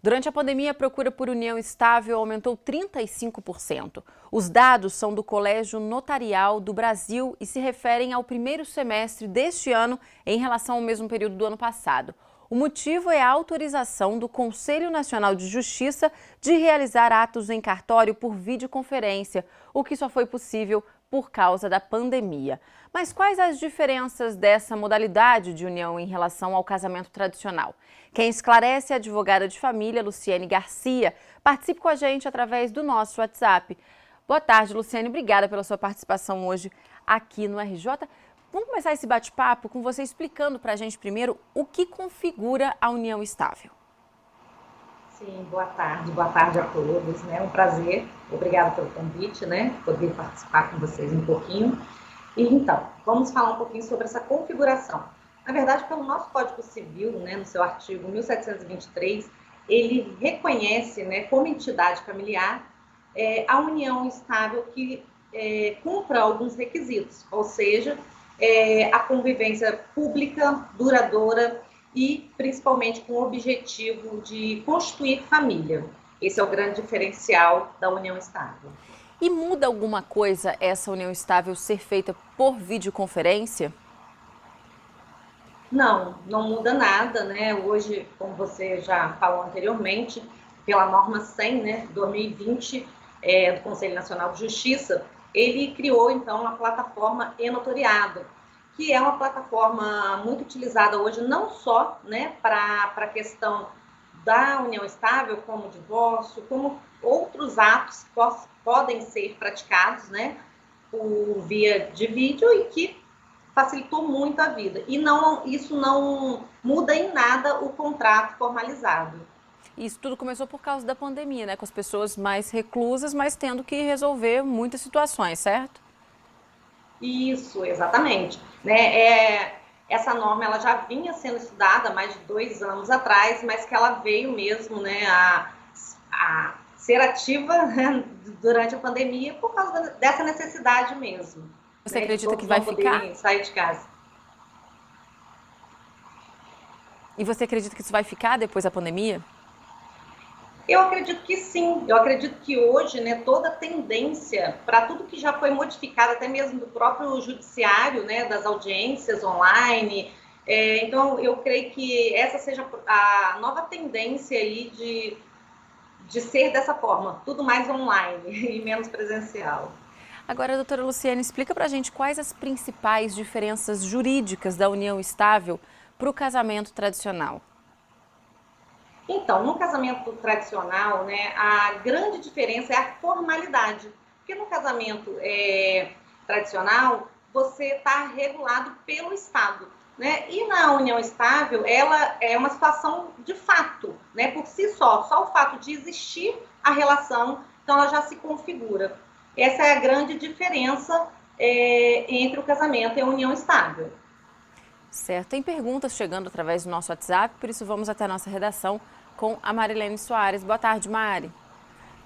Durante a pandemia, a procura por união estável aumentou 35%. Os dados são do Colégio Notarial do Brasil e se referem ao primeiro semestre deste ano em relação ao mesmo período do ano passado. O motivo é a autorização do Conselho Nacional de Justiça de realizar atos em cartório por videoconferência, o que só foi possível por causa da pandemia. Mas quais as diferenças dessa modalidade de união em relação ao casamento tradicional? Quem esclarece é a advogada de família, Luciene Garcia. Participe com a gente através do nosso WhatsApp. Boa tarde, Luciene. Obrigada pela sua participação hoje aqui no RJ. Vamos começar esse bate-papo com você explicando para a gente primeiro o que configura a união estável. Sim, boa tarde a todos, né? Um prazer, obrigada pelo convite, né? Poder participar com vocês um pouquinho. E então, vamos falar um pouquinho sobre essa configuração. Na verdade, pelo nosso Código Civil, né, no seu artigo 1723, ele reconhece, né, como entidade familiar a união estável que cumpra alguns requisitos, ou seja, a convivência pública, duradoura e principalmente com o objetivo de constituir família. Esse é o grande diferencial da união estável. E muda alguma coisa essa união estável ser feita por videoconferência? Não muda nada, né? Hoje, como você já falou anteriormente, pela norma 100, né, 2020, do Conselho Nacional de Justiça, ele criou, então, a plataforma e-notariado, que é uma plataforma muito utilizada hoje, não só, né, para a questão da união estável, como o divórcio, como outros atos que podem ser praticados, né, por via de vídeo e que facilitou muito a vida. E isso não muda em nada o contrato formalizado. Isso tudo começou por causa da pandemia, né? Com as pessoas mais reclusas, mas tendo que resolver muitas situações, certo? Isso, exatamente. Né? Essa norma ela já vinha sendo estudada há mais de 2 anos atrás, mas que ela veio mesmo, né, a ser ativa, né, durante a pandemia por causa dessa necessidade mesmo. Você Né, acredita que vai ficar? Sair de casa. E você acredita que isso vai ficar depois da pandemia? Eu acredito que sim, eu acredito que hoje, né, toda a tendência para tudo que já foi modificado, até mesmo do próprio judiciário, né, das audiências online, então eu creio que essa seja a nova tendência aí de ser dessa forma, tudo mais online e menos presencial. Agora, doutora Luciene, explica pra gente quais as principais diferenças jurídicas da união estável para o casamento tradicional. Então, no casamento tradicional, né, a grande diferença é a formalidade. Porque no casamento tradicional, você está regulado pelo Estado. Né? E na união estável, ela é uma situação de fato, né? Por si só o fato de existir a relação, então ela já se configura. Essa é a grande diferença entre o casamento e a união estável. Certo, tem perguntas chegando através do nosso WhatsApp, por isso vamos até a nossa redação com a Marilene Soares. Boa tarde, Mari.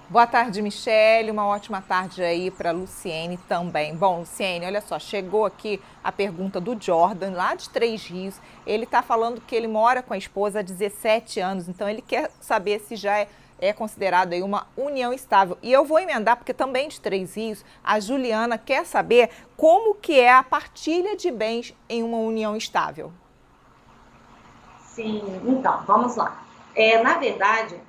Boa tarde, Michele. Uma ótima tarde aí para Luciene também. Bom, Luciene, olha só, chegou aqui a pergunta do Jordan, lá de Três Rios. Ele está falando que ele mora com a esposa há 17 anos, então ele quer saber se já é considerado aí uma união estável. E eu vou emendar, porque também de Três Rios, a Juliana quer saber como que é a partilha de bens em uma união estável. Sim, então, vamos lá. Na verdade,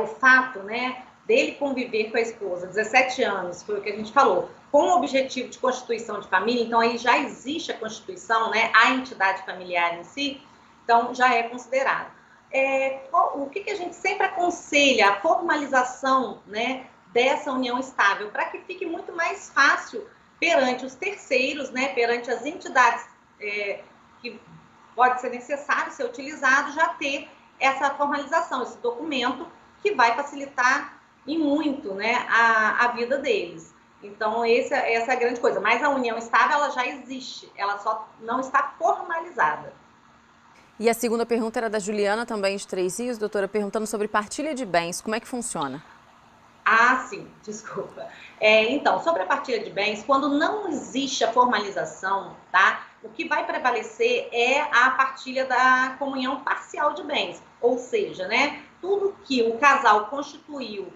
o fato, né, dele conviver com a esposa, 17 anos, foi o que a gente falou, com o objetivo de constituição de família, então aí já existe a constituição, né, a entidade familiar em si, então já é considerado. O que a gente sempre aconselha? A formalização, né, dessa união estável, para que fique muito mais fácil perante os terceiros, né, perante as entidades que pode ser necessário ser utilizado, já ter essa formalização, esse documento que vai facilitar e muito, né, a vida deles. Então, essa é a grande coisa. Mas a união estável, ela já existe, ela só não está formalizada. E a segunda pergunta era da Juliana, também de Três Rios, doutora, perguntando sobre partilha de bens. Como é que funciona? Ah, sim, desculpa. Então, sobre a partilha de bens, quando não existe a formalização, tá? O que vai prevalecer é a partilha da comunhão parcial de bens. Ou seja, né? tudo que o casal constituiu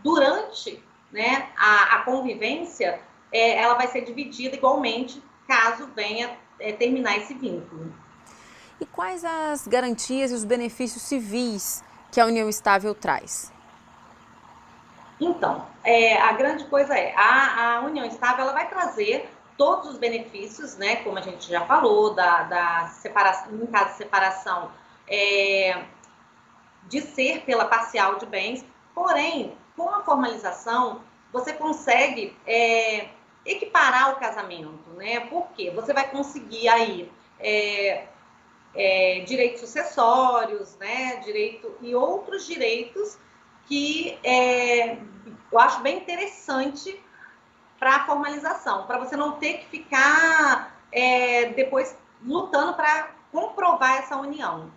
durante, né, a convivência, ela vai ser dividida igualmente caso venha terminar esse vínculo. E quais as garantias e os benefícios civis que a união estável traz? Então, a grande coisa a união estável ela vai trazer todos os benefícios, né, como a gente já falou, da separação, em caso de separação, de ser pela parcial de bens, porém, com a formalização, você consegue equiparar o casamento, né? Porque você vai conseguir aí direitos sucessórios, né? Direito e outros direitos que eu acho bem interessante para a formalização, para você não ter que ficar depois lutando para comprovar essa união.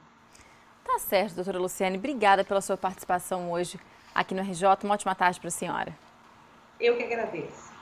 Tá certo, doutora Luciane. Obrigada pela sua participação hoje aqui no RJ. Uma ótima tarde para a senhora. Eu que agradeço.